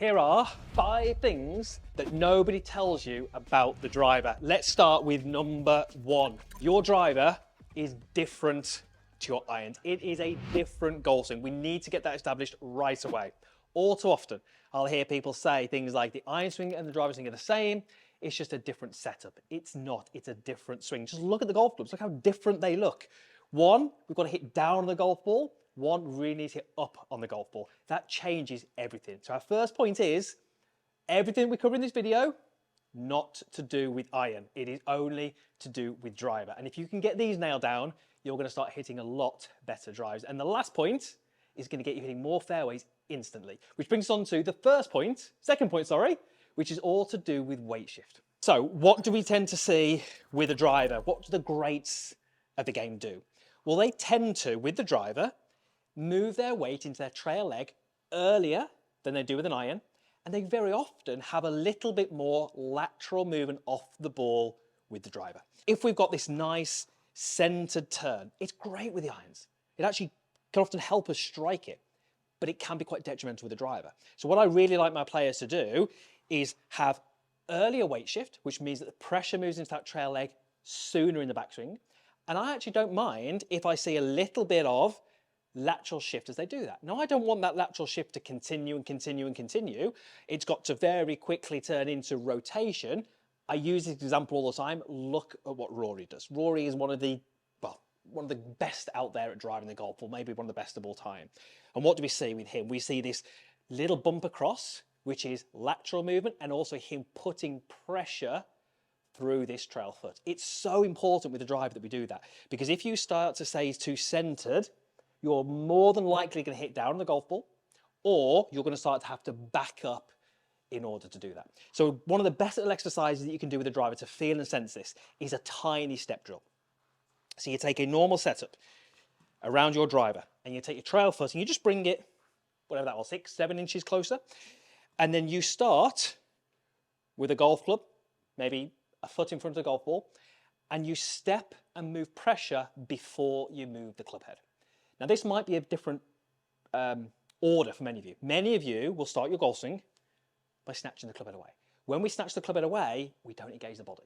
Here are 5 things that nobody tells you about the driver. Let's start with number 1. Your driver is different to your irons. It is a different golf swing. We need to get that established right away. All too often, I'll hear people say things like the iron swing and the driver swing are the same. It's just a different setup. It's not, it's a different swing. Just look at the golf clubs, look how different they look. One, we've got to hit down on the golf ball. One really needs to hit up on the golf ball. That changes everything. So our first point is, everything we cover in this video, not to do with iron. It is only to do with driver. And if you can get these nailed down, you're going to start hitting a lot better drives. And the last point is going to get you hitting more fairways instantly. Which brings us on to the second point, which is all to do with weight shift. So what do we tend to see with a driver? What do the greats of the game do? Well, they tend to, with the driver, move their weight into their trail leg earlier than they do with an iron, and they very often have a little bit more lateral movement off the ball with the driver. If we've got this nice centered turn, it's great with the irons. It actually can often help us strike it, but it can be quite detrimental with the driver. So what I really like my players to do is have earlier weight shift, which means that the pressure moves into that trail leg sooner in the backswing. And I actually don't mind if I see a little bit of lateral shift as they do that. Now, I don't want that lateral shift to continue and continue and continue. It's got to very quickly turn into rotation. I use this example all the time. Look at what Rory does. Rory is one of the best out there at driving the golf ball, maybe one of the best of all time. And what do we see with him? We see this little bump across, which is lateral movement, and also him putting pressure through this trail foot. It's so important with the driver that we do that, because if you start to say he's too centered, you're more than likely going to hit down on the golf ball, or you're going to start to have to back up in order to do that. So one of the best little exercises that you can do with a driver to feel and sense this is a tiny step drill. So you take a normal setup around your driver, and you take your trail foot and you just bring it, whatever that was, 6-7 inches closer. And then you start with a golf club, maybe a foot in front of the golf ball, and you step and move pressure before you move the club head. Now, this might be a different order for many of you. Many of you will start your golf swing by snatching the club head away. When we snatch the club head away, we don't engage the body.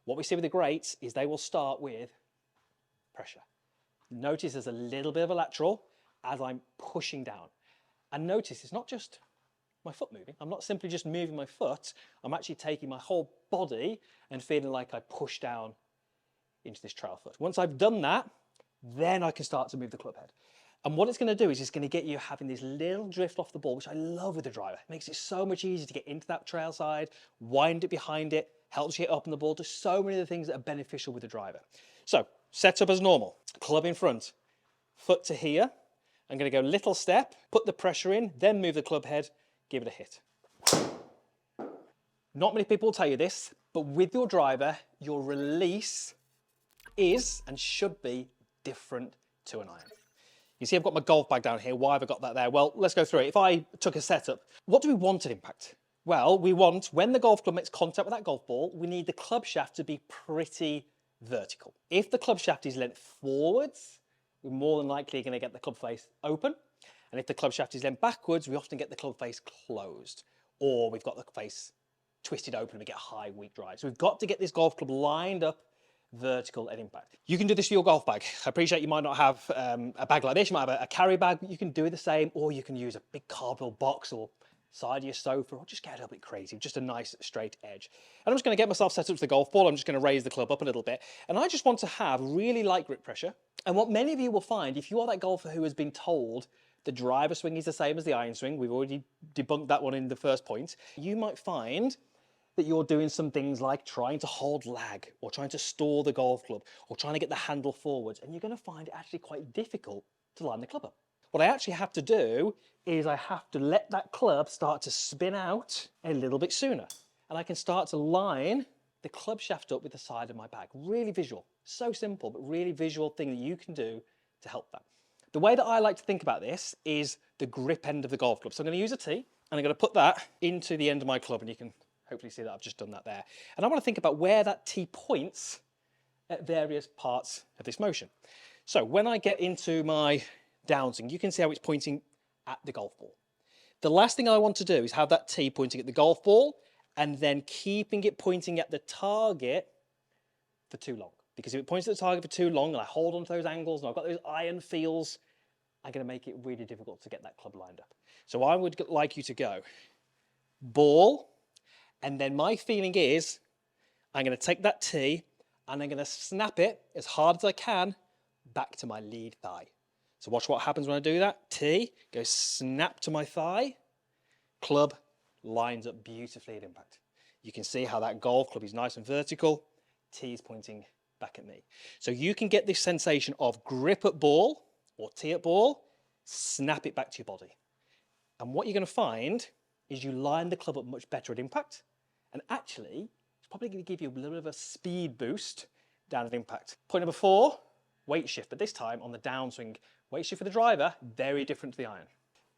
What we see with the greats is they will start with pressure. Notice there's a little bit of a lateral as I'm pushing down. And notice it's not just my foot moving. I'm not simply just moving my foot. I'm actually taking my whole body and feeling like I push down into this trail foot. Once I've done that, then I can start to move the club head. And what it's going to do is it's going to get you having this little drift off the ball, which I love with the driver. It makes it so much easier to get into that trail side, wind it behind it, helps you hit up on the ball. There's so many of the things that are beneficial with the driver. So set up as normal, club in front, foot to here. I'm going to go little step, put the pressure in, then move the club head, give it a hit. Not many people will tell you this, but with your driver, your release is and should be different to an iron. You see I've got my golf bag down here. Why have I got that there? Well, let's go through it. If I took a setup, what do we want at impact? Well, we want, when the golf club makes contact with that golf ball, we need the club shaft to be pretty vertical. If the club shaft is length forwards, we're more than likely going to get the club face open. And if the club shaft is length backwards, we often get the club face closed, or we've got the face twisted open and we get a high, weak drive. So we've got to get this golf club lined up vertical at impact. You can do this for your golf bag. I appreciate you might not have a bag like this, you might have a carry bag, but you can do the same, or you can use a big cardboard box or side of your sofa, or just get a little bit crazy, just a nice straight edge. And I'm just going to get myself set up to the golf ball. I'm just going to raise the club up a little bit, and I just want to have really light grip pressure. And what many of you will find, if you are that golfer who has been told the driver swing is the same as the iron swing, we've already debunked that one in the first point, you might find that you're doing some things like trying to hold lag, or trying to store the golf club, or trying to get the handle forwards, and you're going to find it actually quite difficult to line the club up. What I actually have to do is I have to let that club start to spin out a little bit sooner, and I can start to line the club shaft up with the side of my bag. Really visual, so simple, but really visual thing that you can do to help that. The way that I like to think about this is the grip end of the golf club. So I'm going to use a tee, and I'm going to put that into the end of my club, and you can hopefully see that I've just done that there. And I want to think about where that tee points at various parts of this motion. So when I get into my downswing, you can see how it's pointing at the golf ball. The last thing I want to do is have that tee pointing at the golf ball and then keeping it pointing at the target for too long. Because if it points at the target for too long and I hold on to those angles and I've got those iron feels, I'm going to make it really difficult to get that club lined up. So I would like you to go ball, and then my feeling is I'm going to take that tee and I'm going to snap it as hard as I can back to my lead thigh. So watch what happens when I do that. Tee goes snap to my thigh, club lines up beautifully at impact. You can see how that golf club is nice and vertical, tee is pointing back at me. So you can get this sensation of grip at ball or tee at ball, snap it back to your body. And what you're going to find is you line the club up much better at impact, and actually it's probably going to give you a little bit of a speed boost down at impact. Point number 4, weight shift, but this time on the downswing. Weight shift for the driver, very different to the iron.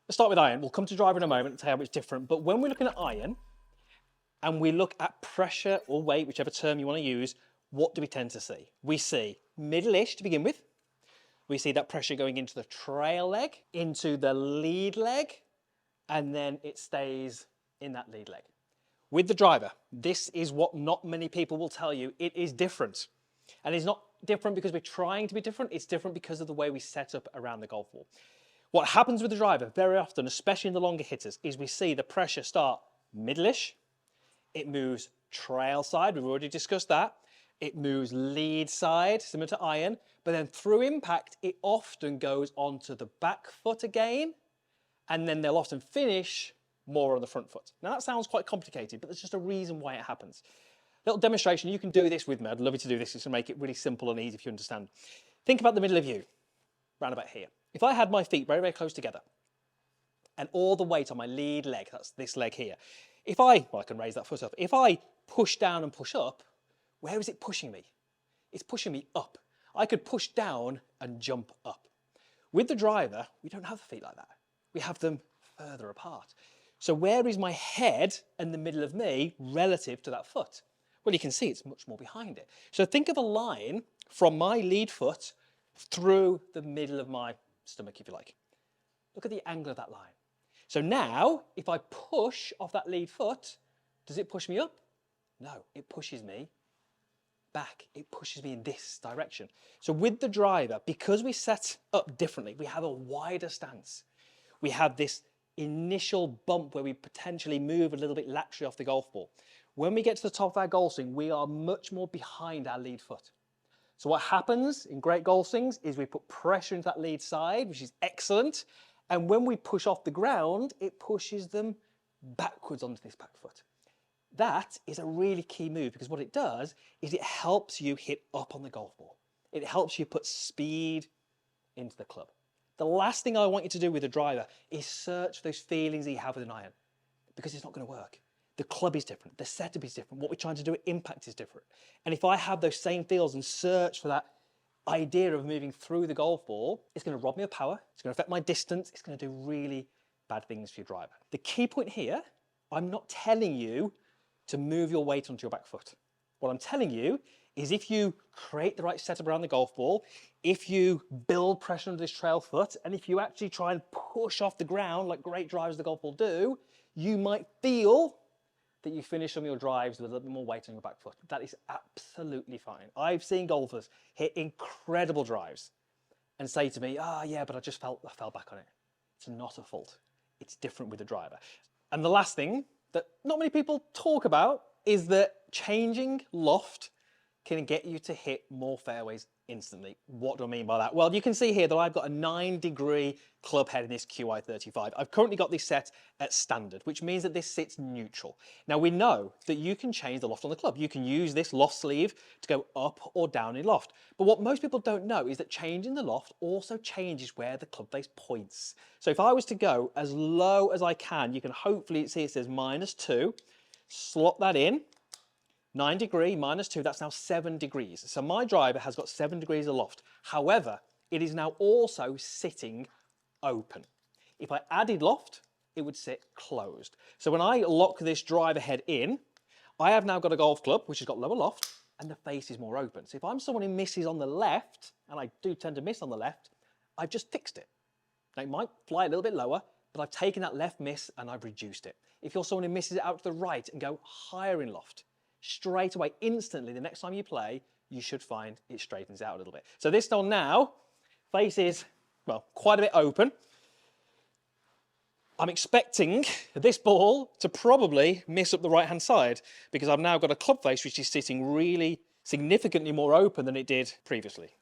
Let's start with iron. We'll come to driver in a moment and tell you how it's different. But when we're looking at iron and we look at pressure or weight, whichever term you want to use, what do we tend to see? We see middle-ish to begin with. We see that pressure going into the trail leg, into the lead leg, and then it stays in that lead leg. With the driver, this is what not many people will tell you. It is different. And it's not different because we're trying to be different. It's different because of the way we set up around the golf ball. What happens with the driver very often, especially in the longer hitters, is we see the pressure start middle-ish. It moves trail side. We've already discussed that. It moves lead side, similar to iron. But then through impact, it often goes onto the back foot again. And then they'll often finish more on the front foot. Now that sounds quite complicated, but there's just a reason why it happens. Little demonstration, you can do this with me. I'd love you to do this just to make it really simple and easy for you to understand. Think about the middle of you, round about here. If I had my feet very, very close together and all the weight on my lead leg, that's this leg here. I can raise that foot up. If I push down and push up, where is it pushing me? It's pushing me up. I could push down and jump up. With the driver, we don't have the feet like that. We have them further apart. So where is my head and the middle of me relative to that foot? Well, you can see it's much more behind it. So think of a line from my lead foot through the middle of my stomach, if you like. Look at the angle of that line. So now, if I push off that lead foot, does it push me up? No, it pushes me back. It pushes me in this direction. So with the driver, because we set up differently, we have a wider stance. We have this initial bump where we potentially move a little bit laterally off the golf ball. When we get to the top of our golf swing, we are much more behind our lead foot. So what happens in great golf swings is we put pressure into that lead side, which is excellent. And when we push off the ground, it pushes them backwards onto this back foot. That is a really key move because what it does is it helps you hit up on the golf ball. It helps you put speed into the club. The last thing I want you to do with a driver is search for those feelings that you have with an iron because it's not going to work. The club is different. The setup is different. What we're trying to do at impact is different. And if I have those same feels and search for that idea of moving through the golf ball, it's going to rob me of power. It's going to affect my distance. It's going to do really bad things for your driver. The key point here, I'm not telling you to move your weight onto your back foot. What I'm telling you is if you create the right setup around the golf ball, if you build pressure under this trail foot, and if you actually try and push off the ground like great drivers of the golf ball do, you might feel that you finish some of your drives with a little bit more weight on your back foot. That is absolutely fine. I've seen golfers hit incredible drives and say to me, yeah, but I fell back on it. It's not a fault. It's different with the driver. And the last thing that not many people talk about is that changing loft can get you to hit more fairways instantly. What do I mean by that? Well, you can see here that I've got a 9-degree club head in this QI35. I've currently got this set at standard, which means that this sits neutral. Now we know that you can change the loft on the club. You can use this loft sleeve to go up or down in loft. But what most people don't know is that changing the loft also changes where the club face points. So if I was to go as low as I can, you can hopefully see it says -2, slot that in, 9 degree minus 2, that's now 7 degrees. So my driver has got 7 degrees of loft. However, it is now also sitting open. If I added loft, it would sit closed. So when I lock this driver head in, I have now got a golf club, which has got lower loft, and the face is more open. So if I'm someone who misses on the left, and I do tend to miss on the left, I've just fixed it. Now it might fly a little bit lower, but I've taken that left miss and I've reduced it. If you're someone who misses it out to the right and go higher in loft, straight away, instantly, the next time you play, you should find it straightens out a little bit. So this one now, face is, well, quite a bit open. I'm expecting this ball to probably miss up the right-hand side because I've now got a club face which is sitting really significantly more open than it did previously.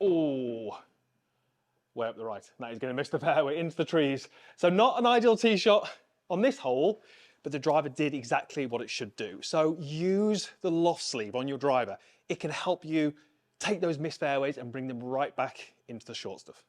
Oh, way up the right. That is going to miss the fairway into the trees. So not an ideal tee shot on this hole, but the driver did exactly what it should do. So use the loft sleeve on your driver. It can help you take those missed fairways and bring them right back into the short stuff.